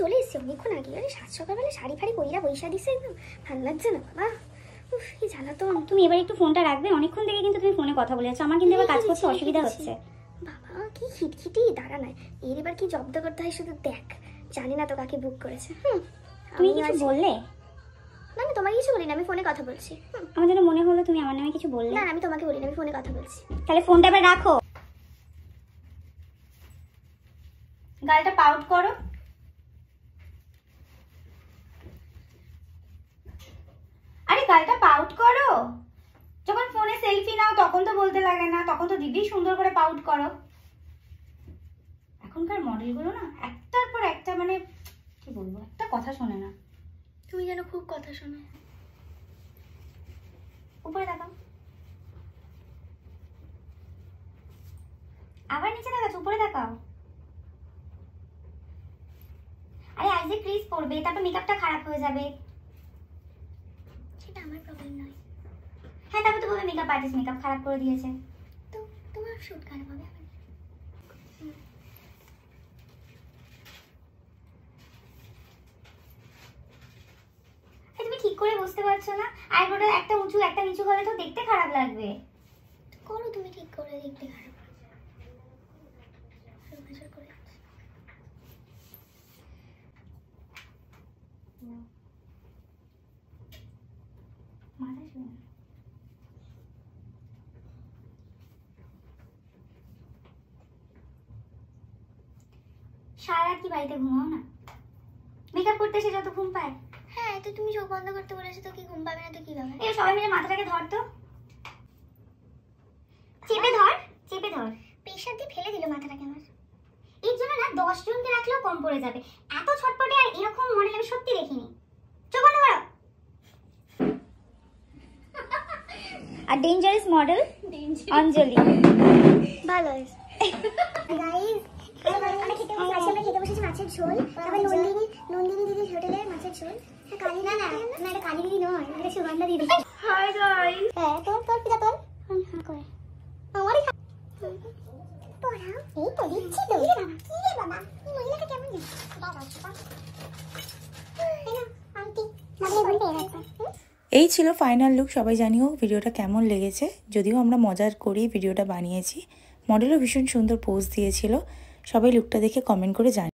চলে এসেছি অনেকক্ষণ আগে। আরে সাত সকালবেলা শাড়ি ফাড়ি পইরা বৈশা দিছে, একদম ভালো লাগছে না বাবা। উফ কি জ্বালাতন। তুমি এবার একটু ফোনটা রাখবে, অনেকক্ষণ থেকে কিন্তু তুমি ফোনে কথা বলে যাচ্ছ, আমার কিন্তু এবার কাজ করতে অসুবিধা হচ্ছে। বাবা কি খিটখিটি, দাঁড়া না, এর এবার কি জব্দ করতে হয় শুধু দেখ। জানি না তো কাকে বুক করেছে। তুমি কিছু বললে? না না তোমাকে কিছু বলি না, আমি ফোনে কথা বলছি। আমার যেন মনে হলো তুমি আমার নামে কিছু বললে। না আমি তোমাকে বলি না, আমি ফোনে কথা বলছি। তাহলে ফোনটা এবার রাখো, গালটা পাউট করো। আরে গালটা পাউট করো, যখন ফোনে সেলফি নাও তখন তো বলতে লাগে না, তখন তো দিদি সুন্দর করে পাউট করো। এখনকার মডেলগুলো না একটার পর একটা, মানে কি বলবো, একটা কথা শোনে না। তুমি যেন খুব কথা শোনো। উপরে তাকাও, আবার নিচে তাকাচ্ছ, উপরে তাকাও। আরে আইজে ক্রিজ পড়বে, তারপর মেকআপটা খারাপ হয়ে যাবে। সেটা আমার প্রবলেম নয়। হ্যাঁ তারপর তো বলবে মেকআপ আর্টিস্ট মেকআপ খারাপ করে দিয়েছে। তো তোমার শুট খারাপ হবে আবার। তুমি ঠিক করে বুঝতে পারছো না, আইব্রোটা একটা উঁচু একটা নিচু হলে তো দেখতে খারাপ লাগবে। করো তুমি ঠিক করে, দেখতে খারাপ করে। মাথা শুনে সারা রাত কি বাড়িতে ঘুমাও না? মেকআপ করতে এসে যত ঘুম পায়। হ্যাঁ তো তুমি চোখ বন্ধ করতে বলেছো তো কি ঘুম পাবে না তো কি ব্যাপার? এই সবাই মিলে মাথাটাকে ধর তো, চেপে ধর, চেপে ধর। প্রেশার দিয়ে ফেলে দিল মাথাটাকে আমার। এর জন্য না 10 জনকে রাখলেও কম পড়ে যাবে। এত ছটপটে আর এরকম মডেল আমি সত্যি দেখিনি। চোখ বন্ধ করো। আর ডেঞ্জারাস মডেল অঞ্জলি। ভালো হয়েছে গাইস। আমরা খেতে বসেছি মাছের ঝোল। তারপর নন্দিনী দিদির হোটেলে মাছের ঝোল। কালী না না না, এটা কালী দিদি নয়, এটা সুগন্ধা দিদি। Hi guys. হ্যাঁ তোর পিতা তোর করে আমারই পড়াও। এই তো দিচ্ছি তো। কি রে বাবা, এই মহিলাটা কেমন জানি বাবা আন্টি মানে বলতে এরকম। এই ছিল ফাইনাল লুক। সবাই জানিও ভিডিওটা কেমন লেগেছে। যদিও আমরা মজার করেই ভিডিওটা বানিয়েছি, মডেলও ভীষণ সুন্দর পোজ দিয়েছিল। সবাই লুকটা দেখে কমেন্ট করে জানিও।